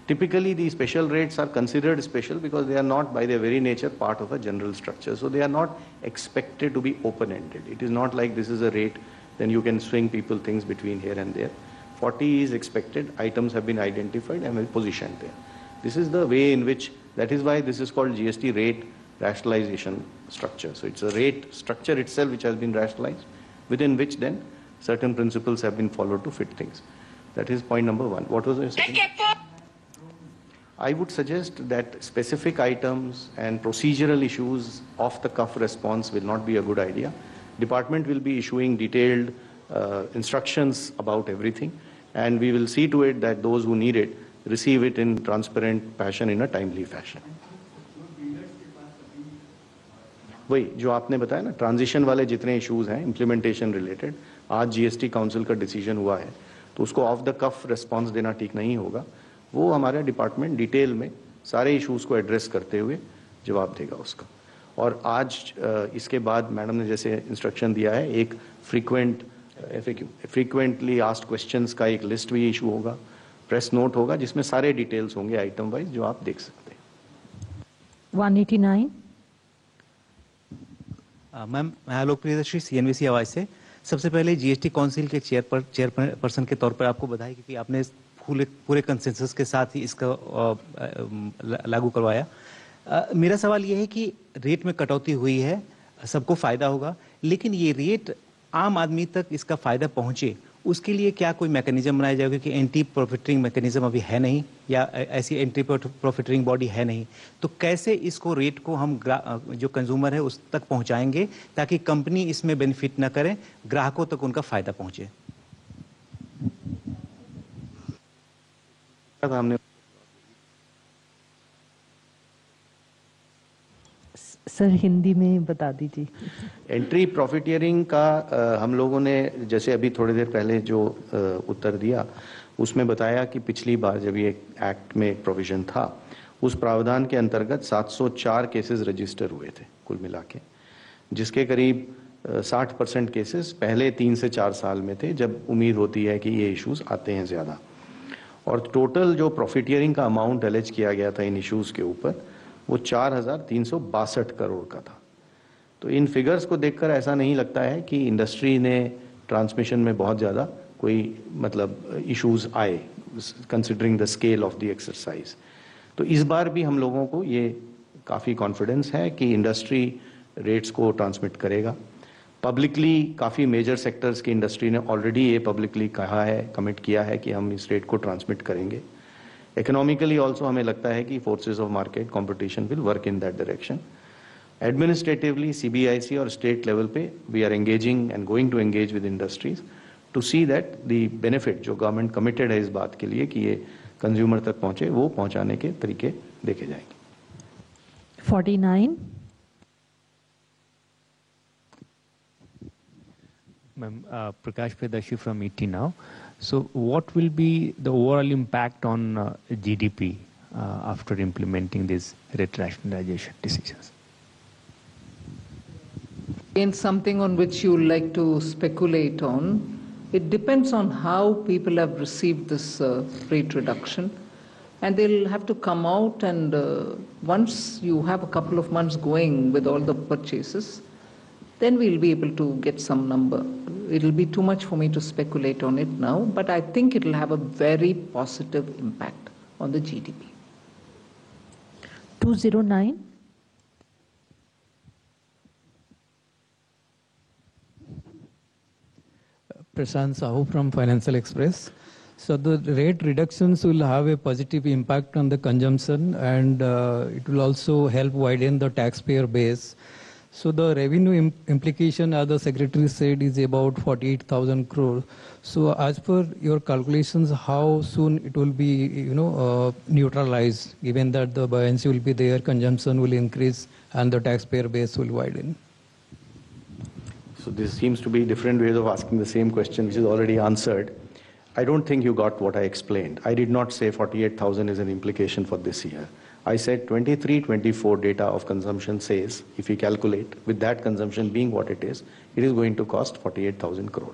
Typically, the special rates are considered special because they are not by their very nature part of a general structure. So they are not expected to be open-ended. It is not like this is a rate, then you can swing people things between here and there. 40 is expected, items have been identified and well positioned there. This is the way in which, that is why this is called GST rate rationalization structure. So it's a rate structure itself which has been rationalized, within which then certain principles have been followed to fit things. That is point number one. What was the second? I would suggest that specific items and procedural issues off the cuff response will not be a good idea. Department will be issuing detailed instructions about everything, and we will see to it that those who need it receive it in transparent fashion, in a timely fashion. वही जो आपने बताया ना, transition वाले जितने issues हैं implementation related, आज GST council का डिसीजन हुआ है, तो उसको ऑफ द कफ रिस्पांस देना ठीक नहीं होगा. वो हमारा डिपार्टमेंट डिटेल में सारे इश्यूज को एड्रेस करते हुए जवाब देगा उसका. और आज इसके बाद मैडम ने जैसे इंस्ट्रक्शन दिया है, एक फ्रीक्वेंटली आस्क्ड क्वेश्चंस का एक लिस्ट भी इशू होगा, प्रेस नोट होगा, जिसमें सारे डिटेल्स होंगे आइटम वाइज, जो आप देख सकते हैं. 189. मैम, मैं आलोक प्रियदर्शी CNBC आवाज से. सबसे पहले जीएसटी काउंसिल के चेयरपर्सन के तौर पर आपको बधाई, क्योंकि आपने पूरे कंसेंसस के साथ ही इसका लागू करवाया. मेरा सवाल यह है कि रेट में कटौती हुई है, सबको फायदा होगा, लेकिन ये रेट आम आदमी तक इसका फायदा पहुंचे, उसके लिए क्या कोई मैकेनिज्म बनाया जाएगा? कि एंटी प्रॉफिटरिंग मैकेनिज्म अभी है नहीं, या ऐसी एंटी प्रॉफिटरिंग बॉडी है नहीं, तो कैसे इसको रेट को हम जो कंज्यूमर है उस तक पहुंचाएंगे ताकि कंपनी इसमें बेनिफिट ना करे, ग्राहकों तक उनका फायदा पहुंचे? हमने सर हिंदी में बता दीजिए. एंट्री प्रॉफिटियरिंग का हम लोगों ने जैसे अभी थोड़ी देर पहले जो उत्तर दिया, उसमें बताया कि पिछली बार जब ये एक्ट में एक प्रोविजन था, उस प्रावधान के अंतर्गत 704 केसेस रजिस्टर हुए थे कुल मिला के, जिसके करीब 60% केसेस पहले 3 से 4 साल में थे, जब उम्मीद होती है कि ये इश्यूज आते हैं ज़्यादा. और टोटल जो प्रॉफिटियरिंग का अमाउंट एलेज किया गया था इन इश्यूज के ऊपर, वो 4,362 करोड़ का था. तो इन फिगर्स को देखकर ऐसा नहीं लगता है कि इंडस्ट्री ने ट्रांसमिशन में बहुत ज़्यादा कोई मतलब इश्यूज आए, considering the scale of the exercise. तो इस बार भी हम लोगों को ये काफ़ी कॉन्फिडेंस है कि इंडस्ट्री रेट्स को ट्रांसमिट करेगा. पब्लिकली काफ़ी मेजर सेक्टर्स की इंडस्ट्री ने ऑलरेडी ये पब्लिकली कहा है, कमिट किया है कि हम इस रेट को ट्रांसमिट करेंगे. इकोनॉमिकली ऑल्सो हमें लगता है कि forces of market competition will work in that direction. Administratively CBIC और स्टेट लेवल पे we are engaging and going to engage with industries to see that the benefit जो government committed है इस बात के लिए कि ये कंज्यूमर तक पहुंचे, वो पहुंचाने के तरीके देखे जाएंगे. 49. Ma'am, Prakash Predashi from ET Now. So what will be the overall impact on GDP after implementing these rate rationalization decisions? Again, something on which you would like to speculate on. It depends on how people have received this rate reduction. And they'll have to come out and once you have a couple of months going with all the purchases, then we'll be able to get some number. It'll be too much for me to speculate on it now, but I think it'll have a very positive impact on the GDP. 209. Prashant Sahu from Financial Express. So the rate reductions will have a positive impact on the consumption, and it will also help widen the taxpayer base. So the revenue implication, as the Secretary said, is about 48,000 crore. So as per your calculations, how soon it will be, neutralized, given that the buoyancy will be there, consumption will increase, and the taxpayer base will widen? So this seems to be different ways of asking the same question, which is already answered. I don't think you got what I explained. I did not say 48,000 is an implication for this year. I said 23-24 data of consumption says, if you calculate, with that consumption being what it is going to cost 48,000 crore.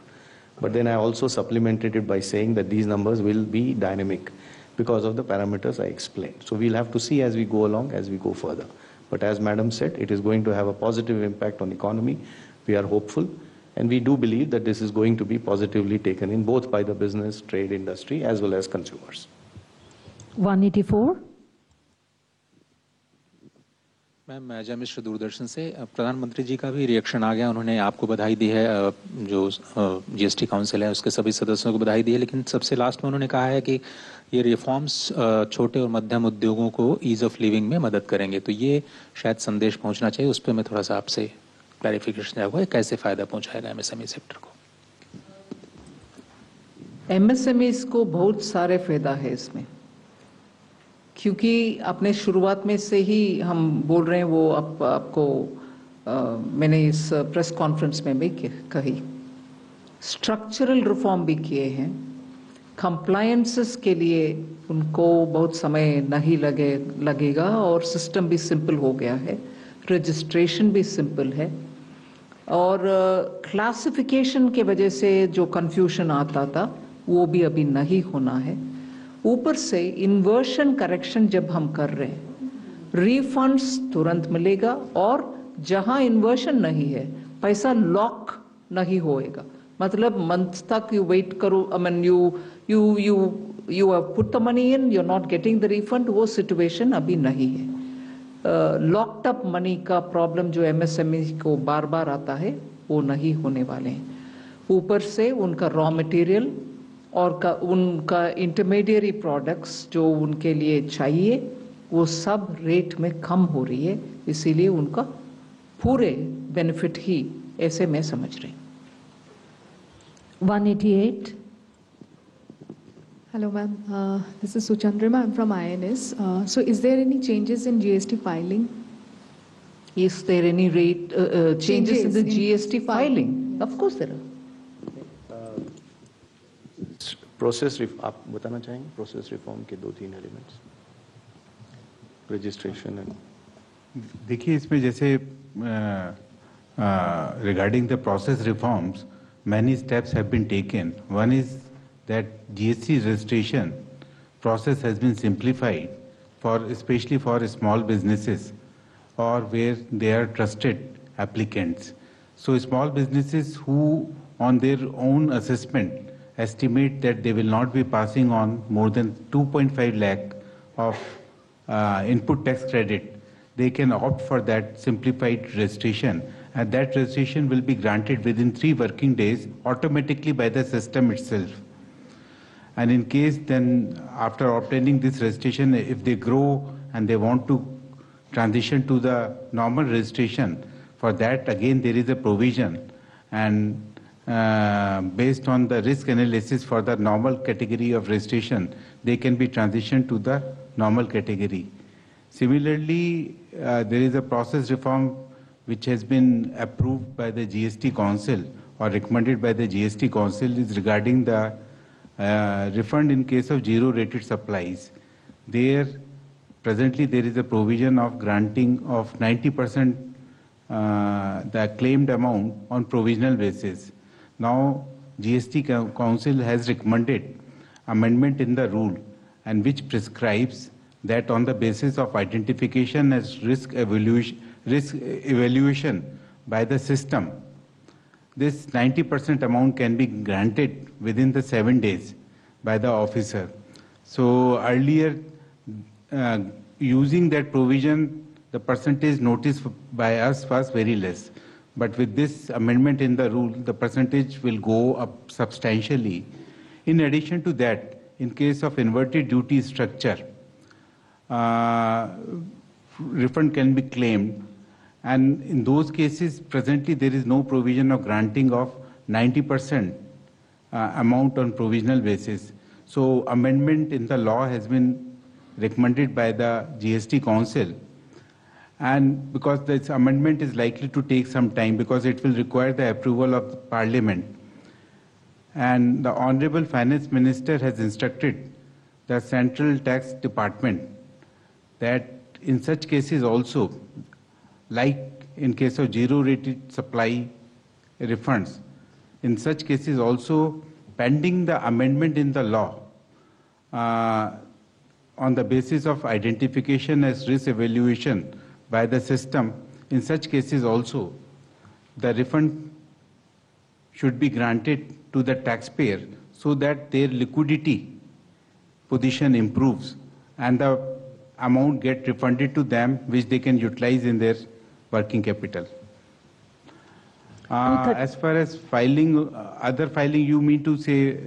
But then I also supplemented it by saying that these numbers will be dynamic because of the parameters I explained. So we'll have to see as we go along, as we go further. But as Madam said, it is going to have a positive impact on the economy. We are hopeful, and we do believe that this is going to be positively taken in both by the business, trade, industry, as well as consumers. 184. Ma'am मैं अजय मिश्र दूरदर्शन से प्रधानमंत्री जी का भी reaction आ गया, उन्होंने आपको बधाई दी है, जो जीएसटी काउंसिल है उसके सभी सदस्यों को बधाई दी है, लेकिन सबसे लास्ट में उन्होंने कहा है कि ये रिफॉर्म्स छोटे और मध्यम उद्योगों को ईज ऑफ लिविंग में मदद करेंगे, तो ये शायद संदेश पहुंचना चाहिए, उस पर मैं थोड़ा सा आपसे क्लैरिफिकेशन चाहूँगा, कैसे फायदा पहुंचाएगा एमएसएमई सेक्टर को? एमएसएमईज को बहुत सारे फायदा है इसमें, क्योंकि अपने शुरुआत में से ही हम बोल रहे हैं, वो आपको मैंने इस प्रेस कॉन्फ्रेंस में भी कही, स्ट्रक्चरल रिफॉर्म भी किए हैं, कंप्लायंसेस के लिए उनको बहुत समय नहीं लगेगा और सिस्टम भी सिंपल हो गया है, रजिस्ट्रेशन भी सिंपल है, और क्लासिफिकेशन के वजह से जो कंफ्यूजन आता था वो भी अभी नहीं होना है। ऊपर से इन्वर्शन करेक्शन जब हम कर रहे हैं, रिफंड्स तुरंत मिलेगा, और जहां इन्वर्शन नहीं है पैसा लॉक नहीं होएगा, मतलब मंथ तक यू वेट करो, I mean you have put the money in, you are not getting the refund, वो सिचुएशन अभी नहीं है। लॉक्ड अप मनी का प्रॉब्लम जो एमएसएमई को बार बार आता है वो नहीं होने वाले हैं। ऊपर से उनका रॉ मटेरियल और उनका इंटरमीडिएरी प्रोडक्ट्स जो उनके लिए चाहिए वो सब रेट में कम हो रही है, इसीलिए उनका पूरे बेनिफिट ही ऐसे मैं समझ रही हूँ। 188. Hello ma'am, this is Suchandrima, I'm from INS. So is there any changes in GST filing? Is there any rate changes in the GST filing? Of course there are. Process आप बताना चाहेंगे process reform के 2-3 elements, registration and? देखिए इसमें जैसे regarding the process reforms, many steps have been taken. One is that GST registration process has been simplified especially for small businesses or where they are trusted applicants. So small businesses who on their own assessment estimate that they will not be passing on more than 2.5 lakh of input tax credit, they can opt for that simplified registration, and that registration will be granted within 3 working days automatically by the system itself. And in case then after obtaining this registration, if they grow and they want to transition to the normal registration, for that again there is a provision, and based on the risk analysis for the normal category of registration, they can be transitioned to the normal category. Similarly, there is a process reform which has been approved by the GST Council or recommended by the GST Council, is regarding the refund in case of zero-rated supplies. There, presently there is a provision of granting of 90% the claimed amount on provisional basis. Now, GST Council has recommended amendment in the rule, and which prescribes that on the basis of identification as risk evaluation by the system, this 90% amount can be granted within the 7 days by the officer. So earlier, using that provision, the percentage noticed by us was very less. But with this amendment in the rule, the percentage will go up substantially. In addition to that, in case of inverted duty structure, refund can be claimed. And in those cases, presently there is no provision of granting of 90% amount on provisional basis. So amendment in the law has been recommended by the GST Council. And because this amendment is likely to take some time, because it will require the approval of the Parliament. And the Honorable Finance Minister has instructed the Central Tax Department that in such cases also, like in case of zero-rated supply refunds, in such cases also, pending the amendment in the law, on the basis of identification as risk evaluation by the system, in such cases also, the refund should be granted to the taxpayer so that their liquidity position improves and the amount get refunded to them, which they can utilize in their working capital. As far as filing, other filing, you mean to say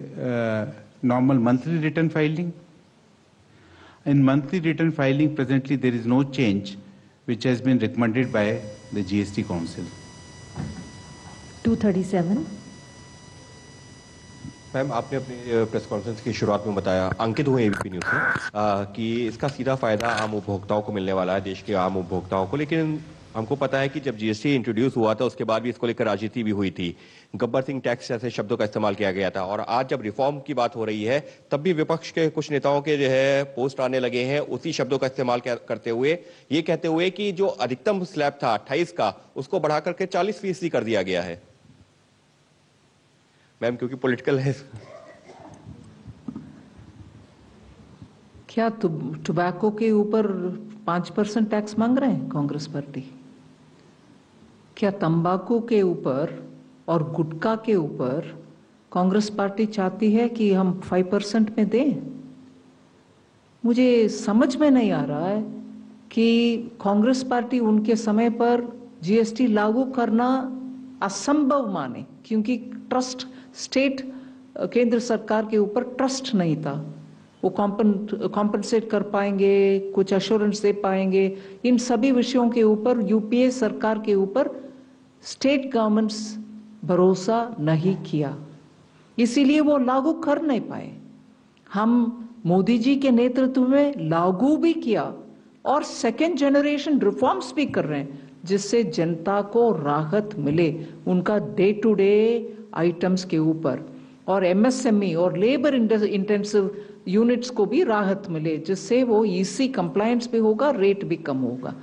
normal monthly return filing? In monthly return filing, presently there is no change which has been recommended by the GST Council. 237. Ma'am, आपने अपनी press conference की शुरुआत में बताया, अंकित हुए ABP news से, कि इसका सीधा फायदा आम उपभोक्ताओं को मिलने वाला है, देश के आम उपभोक्ताओं को। लेकिन हमको पता है कि जब जीएसटी इंट्रोड्यूस हुआ था उसके बाद भी इसको लेकर राजनीति भी हुई थी, गब्बर सिंह टैक्स जैसे शब्दों का इस्तेमाल किया गया था, और आज जब रिफॉर्म की बात हो रही है तब भी विपक्ष के कुछ नेताओं के जो है पोस्ट आने लगे हैं उसी शब्दों का इस्तेमाल करते हुए, ये कहते हुए कि जो अधिकतम स्लैब था 28 का उसको बढ़ा करके 40% कर दिया गया है। मैम, क्योंकि पॉलिटिकल है। क्या टोबैको के ऊपर 5% टैक्स मांग रहे हैं कांग्रेस पार्टी? क्या तंबाकू के ऊपर और गुटखा के ऊपर कांग्रेस पार्टी चाहती है कि हम 5% में दें? मुझे समझ में नहीं आ रहा है कि कांग्रेस पार्टी उनके समय पर जीएसटी लागू करना असंभव माने, क्योंकि ट्रस्ट स्टेट केंद्र सरकार के ऊपर ट्रस्ट नहीं था। वो कॉम्पनसेट कर पाएंगे, कुछ अश्योरेंस दे पाएंगे, इन सभी विषयों के ऊपर यूपीए सरकार के ऊपर स्टेट गवर्नमेंट्स भरोसा नहीं किया, इसीलिए वो लागू कर नहीं पाए। हम मोदी जी के नेतृत्व में लागू भी किया और सेकेंड जनरेशन रिफॉर्म्स भी कर रहे हैं, जिससे जनता को राहत मिले उनका डे टू डे आइटम्स के ऊपर, और एमएसएमई और लेबर इंटेंसिव यूनिट्स को भी राहत मिले, जिससे वो ईसी कंप्लायंस भी होगा, रेट भी कम होगा।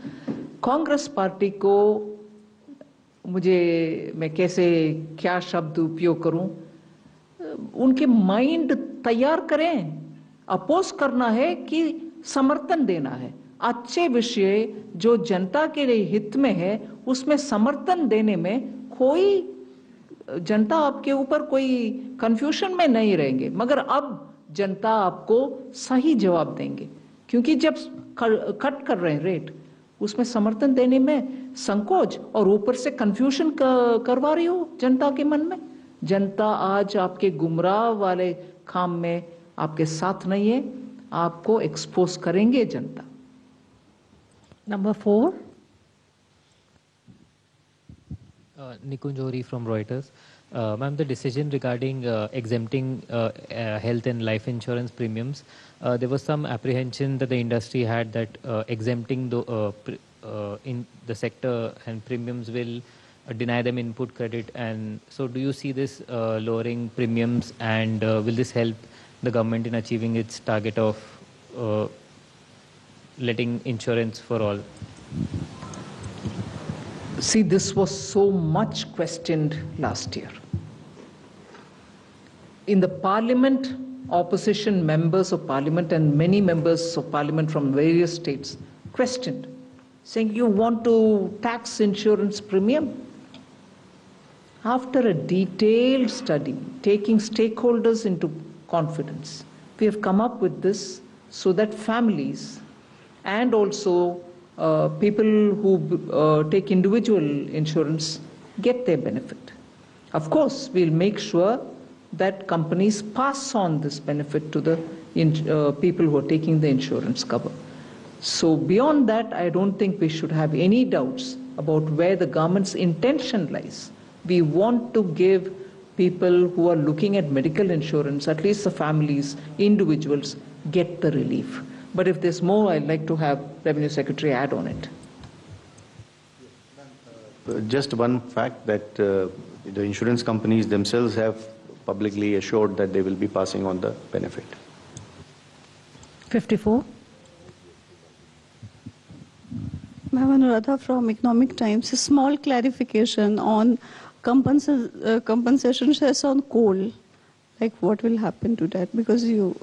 कांग्रेस पार्टी को मैं कैसे क्या शब्द उपयोग करूं, उनके माइंड तैयार करें। अपोज करना है कि समर्थन देना है। अच्छे विषय जो जनता के लिए हित में है उसमें समर्थन देने में कोई जनता आपके ऊपर कोई कंफ्यूजन में नहीं रहेंगे, मगर अब जनता आपको सही जवाब देंगे, क्योंकि जब कट कर रहे हैं रेट उसमें समर्थन देने में संकोच और ऊपर से कंफ्यूजन करवा रही हो जनता के मन में। जनता आज आपके गुमराह वाले काम में आपके साथ नहीं है, आपको एक्सपोज करेंगे जनता। Number 4. Nikunj Ohri from Reuters. Ma'am, the decision regarding exempting health and life insurance premiums, there was some apprehension that the industry had that exempting in the sector and premiums will deny them input credit. And so do you see this lowering premiums, and will this help the government in achieving its target of letting insurance for all? See, this was so much questioned last year. In the parliament, opposition members of parliament and many members of parliament from various states questioned, saying, you want to tax insurance premium? After a detailed study, taking stakeholders into confidence, we have come up with this so that families and also people who take individual insurance get their benefit. Of course, we'll make sure that companies pass on this benefit to the people who are taking the insurance cover. So beyond that, I don't think we should have any doubts about where the government's intention lies. We want to give people who are looking at medical insurance, at least the families, individuals, get the relief. But if there's more, I'd like to have Revenue Secretary add on it. Just one fact that the insurance companies themselves have publicly assured that they will be passing on the benefit. 54. Ma'am, Anuradha from Economic Times. A small clarification on compensation cess on coal. Like what will happen to that? Because you...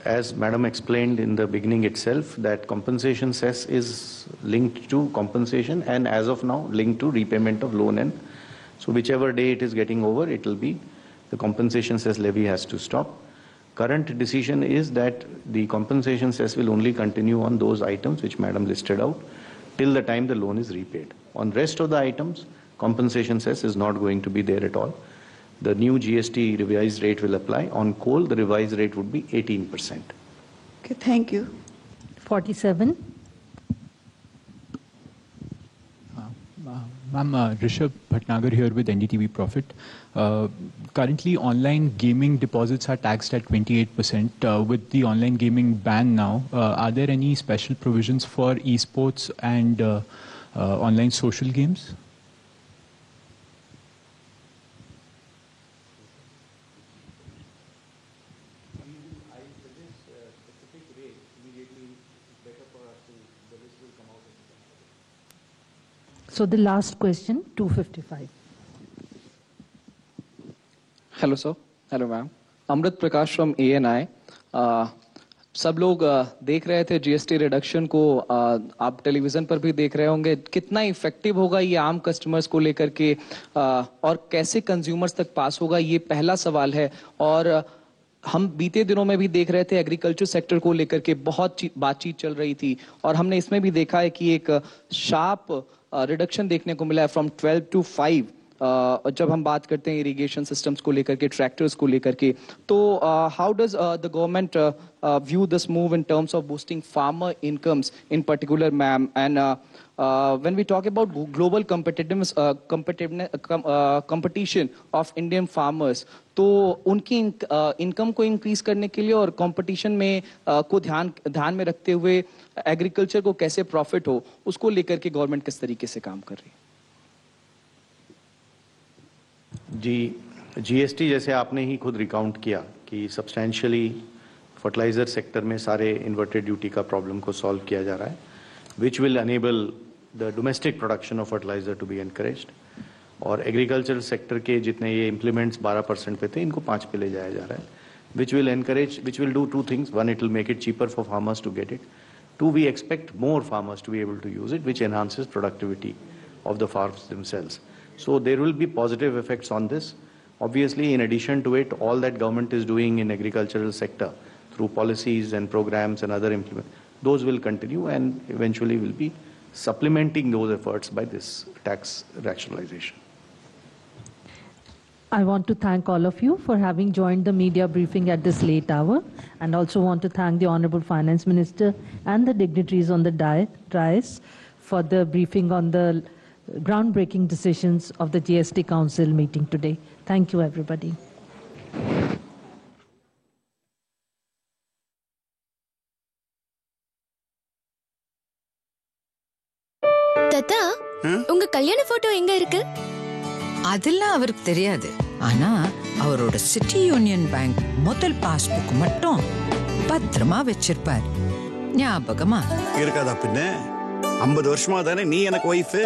As Madam explained in the beginning itself, that compensation cess is linked to compensation and as of now linked to repayment of loan, and so whichever day it is getting over, it will be the compensation cess levy has to stop. Current decision is that the compensation cess will only continue on those items which Madam listed out till the time the loan is repaid. On rest of the items, compensation cess is not going to be there at all. The new GST revised rate will apply. On coal, the revised rate would be 18%. Okay, thank you. 47. Ma'am, Rishabh Bhatnagar here with NDTV Profit. Currently, online gaming deposits are taxed at 28%. With the online gaming ban now, are there any special provisions for esports and online social games? So the last question, 255. Hello, sir. Hello, ma'am. Amrit Prakash from ANI. सब लोग देख रहे थे GST reduction को, आप television पर भी देख रहे होंगे. कितना इफेक्टिव होगा ये आम कस्टमर्स को लेकर के और कैसे कंज्यूमर्स तक पास होगा, ये पहला सवाल है. और हम बीते दिनों में भी देख रहे थे एग्रीकल्चर सेक्टर को लेकर के बहुत बातचीत चल रही थी और हमने इसमें भी देखा है कि एक शार्प रिडक्शन देखने को मिला है फ्रॉम 12 to 5. जब हम बात करते हैं इरिगेशन सिस्टम्स को लेकर के, ट्रैक्टर्स को लेकर के, तो how does the government view this move in terms of boosting farmer incomes in particular, ma'am? And when we talk about global competition of Indian farmers, तो उनकी इनकम को इंक्रीज करने के लिए और कंपटीशन में को ध्यान में रखते हुए एग्रीकल्चर को कैसे प्रॉफिट हो, उसको लेकर के गवर्नमेंट किस तरीके से काम कर रही है? जी, जीएसटी जैसे आपने ही खुद रिकाउंट किया कि सब्सटेंशियली फर्टिलाइजर सेक्टर में सारे इन्वर्टेड ड्यूटी का प्रॉब्लम को सॉल्व किया जा रहा है, which will enable the domestic production of fertilizer to be encouraged. और एग्रीकल्चर सेक्टर के जितने ये इम्प्लीमेंट्स 12% पे थे, इनको 5 पे ले जाया जा रहा है, which will encourage, which will do two things. One, it will make it cheaper for farmers to get it. Two, we expect more farmers to be able to use it, which enhances productivity of the farms themselves. So there will be positive effects on this. Obviously, in addition to it, all that government is doing in agricultural sector through policies and programs and other implements, those will continue and eventually will be supplementing those efforts by this tax rationalization. I want to thank all of you for having joined the media briefing at this late hour, and also want to thank the Honorable Finance Minister and the dignitaries on the dais for the briefing on the groundbreaking decisions of the GST Council meeting today. Thank you, everybody. தாத்தா, உங்க கல்யாண photo எங்க இருக்கு? அதெல்லாம் அவருக்கு தெரியாது. ஆனா அவரோட சிட்டி யூனியன் பேங்க் முதல் பாஸ்புக் மட்டும் பத்திரமா வச்சிருப்பார். ஞாபகமா இருக்காதா? பின்ன 50 வருஷமா தானே நீ எனக்கு ஒய்ஃப்.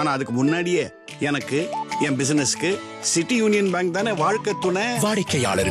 ஆனா அதுக்கு முன்னாடியே எனக்கு என் பிசினஸ்க்கு சிட்டி யூனியன் பேங்க் தானே வாழ்க்கை துணை. வாடிக்கையாளர்